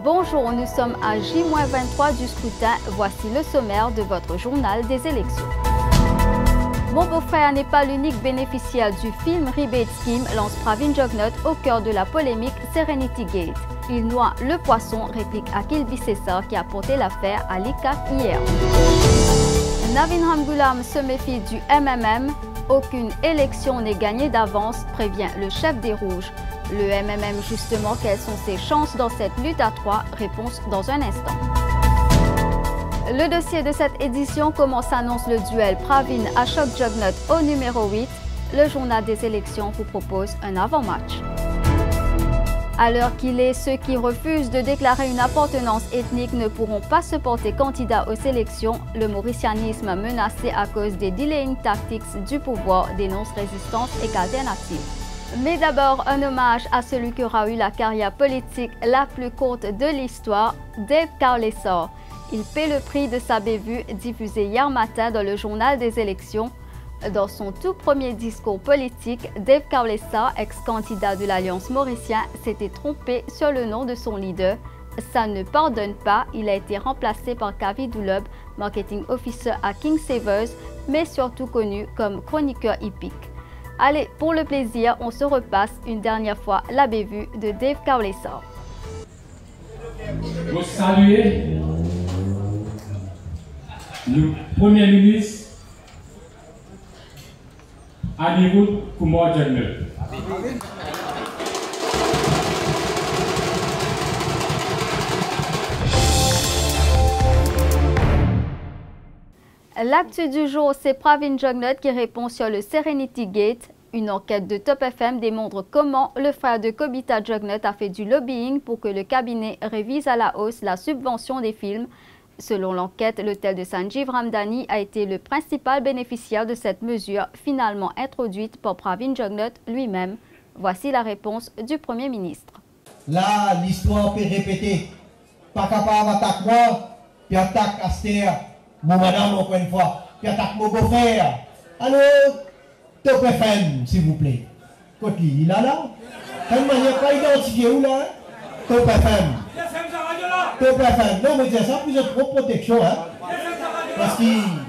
Bonjour, nous sommes à J-23 du scrutin. Voici le sommaire de votre journal des élections. Mon beau-frère n'est pas l'unique bénéficiaire du film Rebate Scheme, lance Pravin Jugnauth au cœur de la polémique Serenity Gate. Il noie le poisson, réplique Akil Bissessar qui a porté l'affaire à l'ICAC hier. Navin Ramgoolam se méfie du MMM. Aucune élection n'est gagnée d'avance, prévient le chef des Rouges. Le MMM, justement, quelles sont ses chances dans cette lutte à trois? Réponse dans un instant. Le dossier de cette édition, comment s'annonce le duel Pravin-Ashok Jugnauth au numéro 8. Le journal des élections vous propose un avant-match. À l'heure qu'il est, ceux qui refusent de déclarer une appartenance ethnique ne pourront pas se porter candidats aux élections. Le mauricianisme menacé à cause des delaying tactics du pouvoir dénonce résistance et alternative. Mais d'abord, un hommage à celui qui aura eu la carrière politique la plus courte de l'histoire, Dave Kawlesar. Il paie le prix de sa bévue, diffusée hier matin dans le journal des élections. Dans son tout premier discours politique, Dave Kawlesar, ex-candidat de l'Alliance mauricienne, s'était trompé sur le nom de son leader. Ça ne pardonne pas, il a été remplacé par Kavi Dulob, marketing officer à King Savers, mais surtout connu comme chroniqueur hippique. Allez, pour le plaisir, on se repasse une dernière fois la bévue de Dave Kawlesar. Vous saluez le Premier ministre Anirudh Kumar Jugnauth. L'actu du jour, c'est Pravin Jugnauth qui répond sur le Serenity Gate. Une enquête de Top FM démontre comment le frère de Kobita Jugnauth a fait du lobbying pour que le cabinet révise à la hausse la subvention des films. Selon l'enquête, l'hôtel de Sanjeev Ramdhani a été le principal bénéficiaire de cette mesure finalement introduite par Pravin Jugnauth lui-même. Voici la réponse du Premier ministre. Là, l'histoire peut répéter. Pas capable d'attaquer moi, puis attaque Aster, mon madame encore une fois, puis attaque mon beau-frère. Alors, Top FM, s'il vous plaît. Côté, il est là. Comme il n'y a pas identifié où là? Top FM. Top FM. Non, mais c'est ça, vous êtes trop protection, hein? Parce que,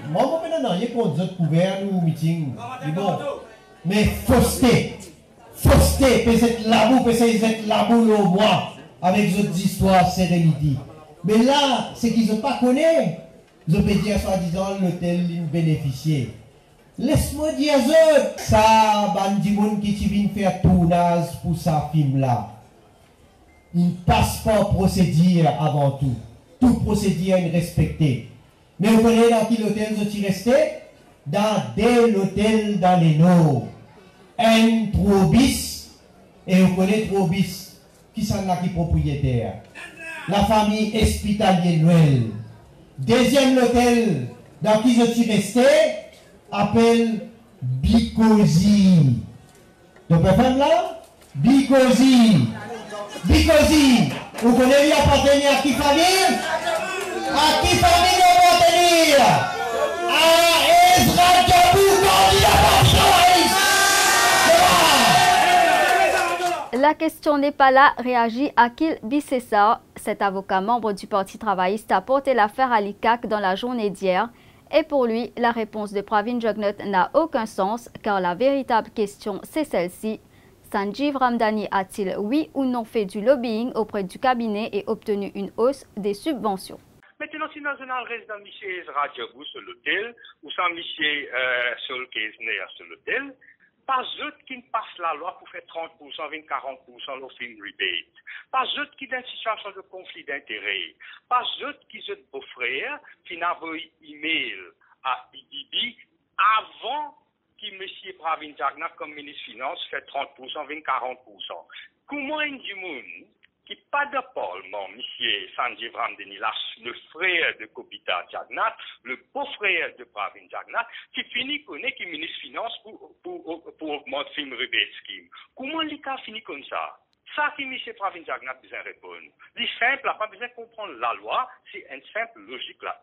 moi, maintenant, il y a qu'on dit couvert ou meeting. Bon. Mais fausseté. Fausseté, peut-être l'amour, peut-être l'amour au bois, avec votre histoire Serenity. Mais là, c'est qu'ils ne pas connaissent. Je peux dire, soi-disant, l'hôtel bénéficiaire. Laisse-moi dire ça, bandimoun qui vient faire tournage pour sa film là. Il passe par procédure avant tout. Tout procédure est respecté. Mais vous connaissez dans quel hôtel je suis resté? Dans l'hôtel dans les Nord. Un Trobis. Et vous connaissez Trobis. Qui sont là qui propriétaire? La famille Hospitalier Noël. Deuxième hôtel dans qui je suis resté appelle Bikosi. Donc, personne là? Bikosi. Bikosi. Vous connaissez bien appartenir à qui famille? À qui famille vous appartenir? À Ezra Djabou, La question n'est pas là, réagit Akil Bissessar. Cet avocat membre du Parti travailliste a porté l'affaire à l'ICAC dans la journée d'hier. Et pour lui, la réponse de Pravin Jugnauth n'a aucun sens, car la véritable question, c'est celle-ci. Sanjeev Ramdhani a-t-il, oui ou non, fait du lobbying auprès du cabinet et obtenu une hausse des subventions? Maintenant, si nous avons résident M. Ezra Djabou sur l'hôtel, ou sans M. Sol Kesner sur l'hôtel, pas eux qui ne passent la loi pour faire 30%, 20, 40% le film rebate. Pas eux qui sont dans une situation de conflit d'intérêts. Pas eux qui sont beaux-frères qui n'envoient email à IDB avant que M. Pravin Jugnauth, comme ministre des Finances, fait 30%, 20, 40%. Comment un du monde qui pas de parlement, M. Sanjeev Ramdhani, le frère de Kobita Jugnauth, le beau-frère de Pravin Jugnauth, qui finit connaît qui ministre des Finances pour augmenter le film rebate scheme. Comment il a fini comme ça? Ça qui M. Pravin Jugnauth a besoin de répondre. C'est simple, il n'a pas besoin de comprendre la loi, c'est une simple logique là.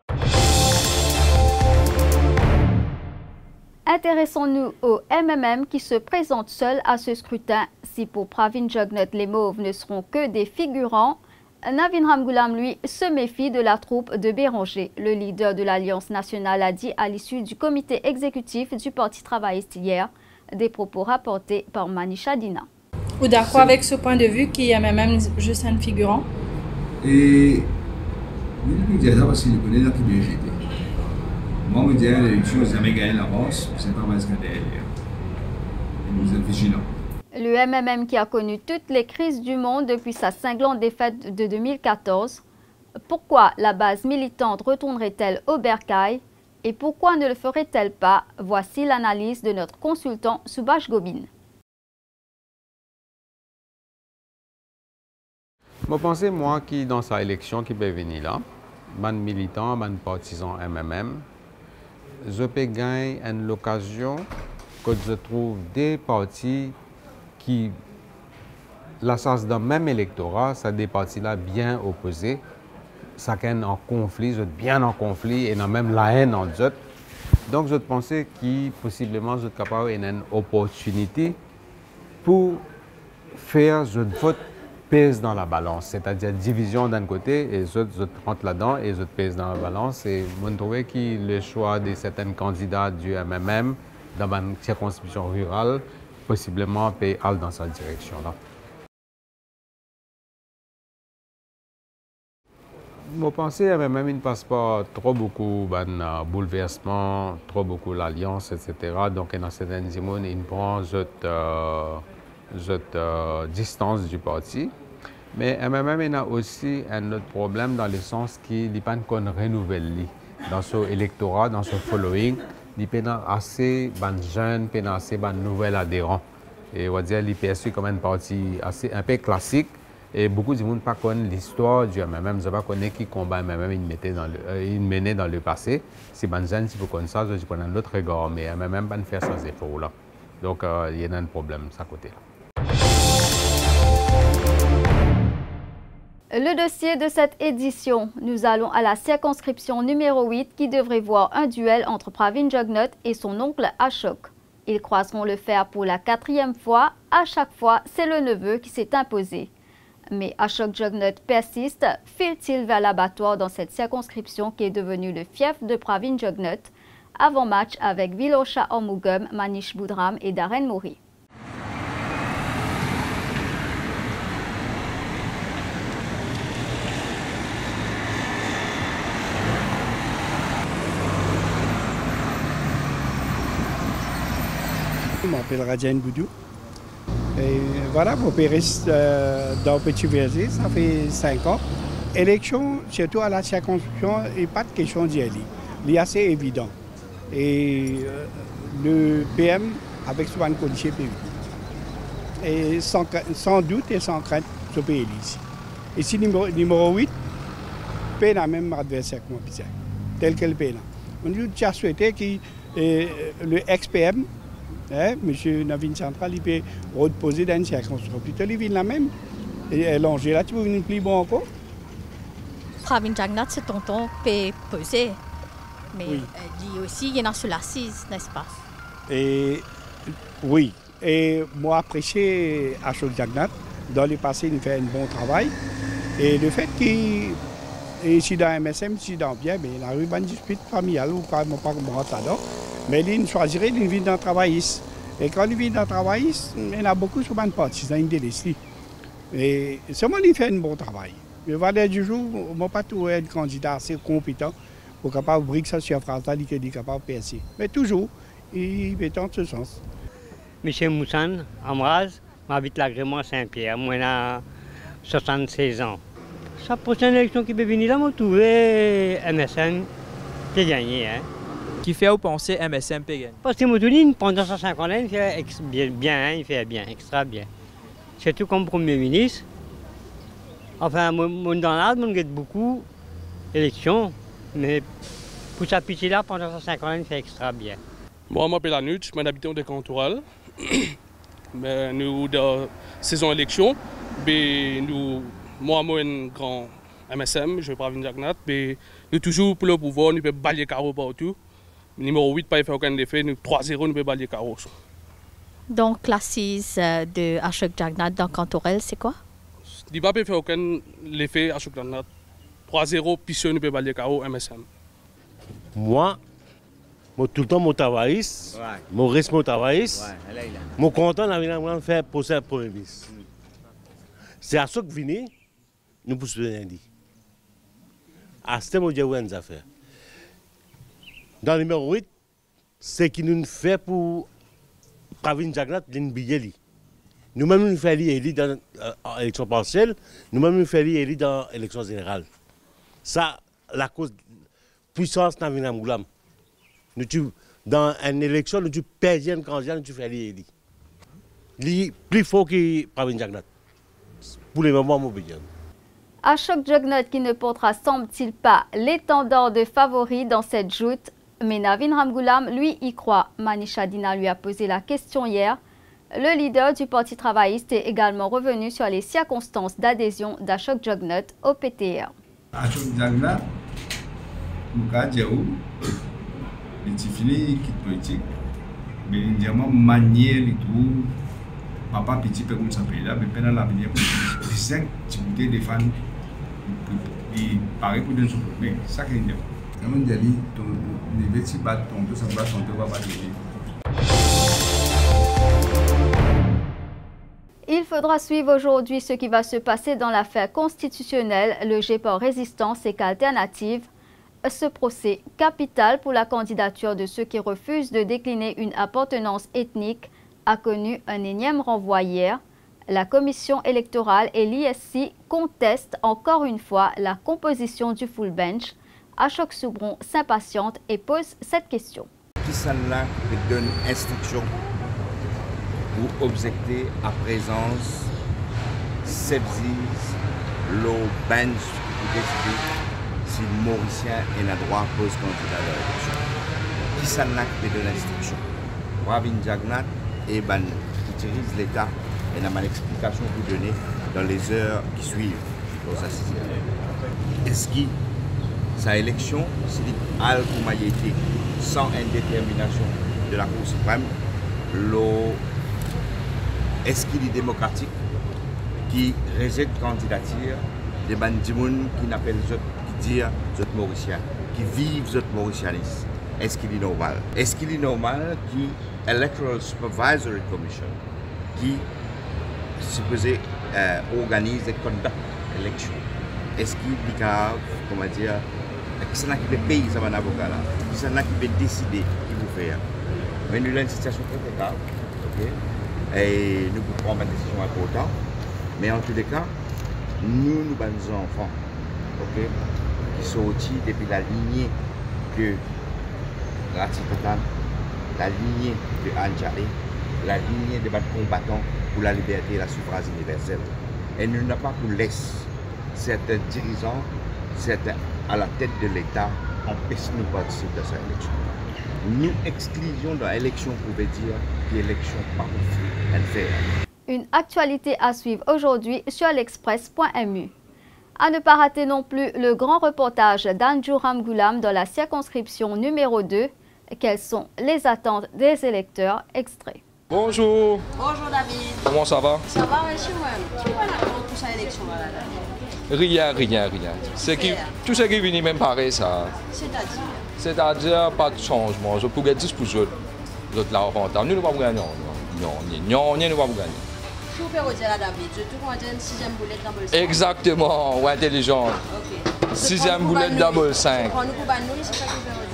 Intéressons-nous au MMM qui se présente seul à ce scrutin. Si pour Pravin Jugnauth, les Mauves ne seront que des figurants, Navin Ramgoolam, lui, se méfie de la troupe de Béranger. Le leader de l'Alliance nationale a dit à l'issue du comité exécutif du Parti travailliste hier, des propos rapportés par Manisha Dina. Vous êtes d'accord avec ce point de vue qui est même juste un figurant? Et je dis ça parce qu'il connaît la PDG. Moi, je dis à l'élection, je n'ai jamais gagné l'avance, c'est pas parce que derrière. Nous êtes vigilants. Le MMM qui a connu toutes les crises du monde depuis sa cinglante défaite de 2014. Pourquoi la base militante retournerait-elle au bercail et pourquoi ne le ferait-elle pas? Voici l'analyse de notre consultant Subhash Gobin. Je pense moi qui dans sa élection qui peut venir là, man militant, man partisan MMM, je peux gagner une occasion que je trouve des partis qui la chance dans le même électorat, ça des partis là bien opposés, chacun en conflit, bien en conflit et dans même la haine en eux. Donc je pensais que possiblement je suis capable d'une opportunité pour faire je vote pèse dans la balance, c'est-à-dire division d'un côté et je rentre là-dedans et je pèse dans la balance. Et je trouvais que le choix de certains candidats du MMM dans une circonscription rurale possiblement peut aller dans cette direction-là. Je pense que MMM ne passe pas trop beaucoup de bouleversement, trop beaucoup l'alliance, etc. Donc dans certaines zones, il prend cette distance du parti. Mais MMM a aussi un autre problème dans le sens qu'il n'est pas qu'on renouvelle dans son électorat, dans son following. Il y a assez de jeunes, assez de nouveaux adhérents. Et on va dire qu'il est perçu comme un parti assez un peu classique. Et beaucoup de gens ne connaissent pas l'histoire du MMM, ne savent pas qui combat MMM il menait dans le passé. Si les jeunes si vous connaissez ça, je prends un autre regard. Mais MMM ne fait pas sans effort là. Donc il y a un problème de ce côté-là. Le dossier de cette édition, nous allons à la circonscription numéro 8 qui devrait voir un duel entre Pravin Jugnauth et son oncle Ashok. Ils croiseront le fer pour la 4e fois. À chaque fois, c'est le neveu qui s'est imposé. Mais Ashok Jugnauth persiste. File-t-il vers l'abattoir dans cette circonscription qui est devenue le fief de Pravin Jugnauth? Avant-match avec Vilosha Ormugum, Manish Boudram et Darren Mori. Je m'appelle Rajan Boudou. Et voilà, mon père reste dans Petit Verger, ça fait 5 ans. Élection, surtout à la circonscription, il n'y a pas de question d'y aller. Il est assez évident. Et le PM avec Swan Codiché PV. Et sans doute et sans crainte, ce pays ici. Ici, numéro 8, PM a même adversaire que moi, tel que le PM. On a souhaité que le ex-PM, M. Navin Central, il peut reposer dans une circonscription. Il vient là même. Et l'enjeu là, tu peux venir plus bon encore. Pravin Jugnauth, c'est tonton peut peser. Mais oui. Lui aussi, il y en a sur l'assise, n'est-ce pas? Et oui. Et moi, apprécié Ashok Jugnauth. Dans le passé, il fait un bon travail. Et le fait qu'il ici dans MSM, ici dans bien, mais il arrive à une dispute familiale ou pas, pas comme ça. Mais il choisirait une vie dans le travailliste. Et quand il vit dans le travailliste, il y en a beaucoup sur le parti, c'est un délaissé. Et seulement il fait un bon travail. Le valeur du jour, je n'ai pas trouvé un candidat assez compétent pour capable de briser ça sur la France, il est capable de percer. Mais toujours, il est en ce sens. Monsieur Moussan, Amraz, m'habite l'agrément Saint-Pierre, moi j'ai 76 ans. Sa prochaine élection qui peut venir là, je trouve MSM qui gagné. Hein. Qui fait vous penser MSM peut gagner? Parce que Moutouni, pendant 150 ans, il fait bien, il fait bien, extra bien. Surtout comme Premier ministre. Enfin, mon dans l'âge, on gagne beaucoup d'élections, mais pour sa pitié là, pendant 150 ans, il fait extra bien. Moi, je m'appelle Anuch, je suis habitant de Cantoral. Mais nous, dans la saison élection, moi, un grand MSM, je vais pas venir à mais nous toujours pour le pouvoir, nous pouvons balayer carreau partout. Numéro 8, pas fait aucun effet, 3-0, nous pouvons balayer carreau. Donc l'assise de Ashok Jagannath dans Cantorel, c'est quoi? Il n'a pas fait aucun effet Ashok Jagannath. 3-0, puis nous pouvons balayer carreau MSM. Moi, tout le temps, mon travail, mon risque, mon travail, mon content, on faire procès à Premier ministre. C'est à ce que vient, nous pouvons se donner. À ce moment, nous avons affaires. Dans le numéro 8, c'est ce qui nous fait pour Pravin Jagannath l'Inbigeli. Nous-mêmes, nous faisons élire dans l'élection partielle, nous-mêmes, nous faisons élire dans l'élection générale. Ça, la cause de puissance dans Vinamoulam. Dans une élection, nous perdons un candidat, nous faisons élire. C'est plus fort que Pravin Jagannath. Pour les moments, mon besoin. Ashok Jagannath qui ne portera, semble-t-il, pas l'étendard de favori dans cette joute, mais Navin Ramgoolam, lui, y croit. Manisha Dina lui a posé la question hier. Le leader du Parti travailliste est également revenu sur les circonstances d'adhésion d'Ashok Jagannath au PTR. Ashok Jagannath, nous avons dit qu'il fini quitte politique, mais il y a une manière de tout. Papa petit peu comme ça pays là, mais pendant l'avenir, il 5 types de fans, il paraît pour nous mais ça qu'il y a. Quand on dit ton niveau si bas ton ça va ton va pas. Il faudra suivre aujourd'hui ce qui va se passer dans l'affaire constitutionnelle, le GEPOR Résistance et qu'Alternative. Ce procès capital pour la candidature de ceux qui refusent de décliner une appartenance ethnique a connu un énième renvoi hier. La commission électorale et l'ISC contestent encore une fois la composition du full bench. Ashok Soubron s'impatiente et pose cette question. Qui s'en-là donne instruction pour objecter à présence Sebzis, le bench pour décider si le Mauricien est le droit pose candidat à l'élection. Qui s'en-là donne instruction? Pravin Jagannath et ban qui utilise l'État et n'a pas d'explication pour donner dans les heures qui suivent aux assises. Est-ce que sa élection, c'est al-Koumayété sans indétermination de la Cour suprême, est-ce qu'il est démocratique qui rejette candidature des bandits qui n'appellent qui disent zot mauricien, qui vivent zot mauricianisme? Est-ce qu'il est normal? Est-ce qu'il est normal que Electoral Supervisory Commission, qui supposé organise et conduct l'élection, est-ce qu'il est grave, comment dire, qui s'en a qui peut payer ça un avocat là, qui s'en a qui peut décider qui vous faire? Mais nous avons une situation très grave, ok? Et nous pouvons prendre une décision importante, mais en tous les cas, nous avons des enfants, ok, qui sont sortis depuis la lignée de Ratitotan, la lignée de Anjali, la lignée de combattants pour la liberté et la suffrage universelle. Et nous n'avons pas pour laisser certains dirigeants, certains à la tête de l'État, empêcher nous de participer à cette élection. Nous exclusions dans l'élection pouvait dire que l'élection pas faire. Une actualité à suivre aujourd'hui sur l'express.mu. À ne pas rater non plus le grand reportage d'Anju Ramgoolam dans la circonscription numéro 2. Quelles sont les attentes des électeurs? Extrait. Bonjour. Bonjour David. Comment ça va? Ça va, monsieur. Tu vois l'attente pour cette élection là? Rien. Tout ce qui est venu même pareil ça. C'est-à-dire? C'est-à-dire pas de changement. Je pourrais dire pour eux. Nous ne pouvons pas gagner. Non, nous ne pouvons pas gagner. Si vous pouvez dire à David, je trouve qu'on a une 6e boulette double 5. Exactement, ou intelligent. Ok. 6e boulette double 5.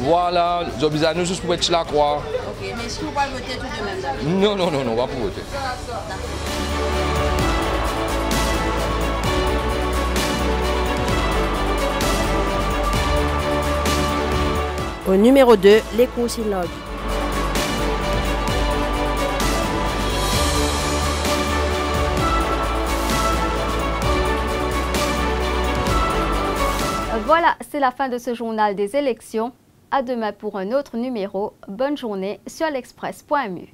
Voilà, j'ai besoin de nous juste pour être la croix. Ok, mais si vous pouvez voter tout de même, David? Non, on va pas voter. Au numéro 2, les conciliables. Voilà, c'est la fin de ce journal des élections. À demain pour un autre numéro. Bonne journée sur l'express.mu.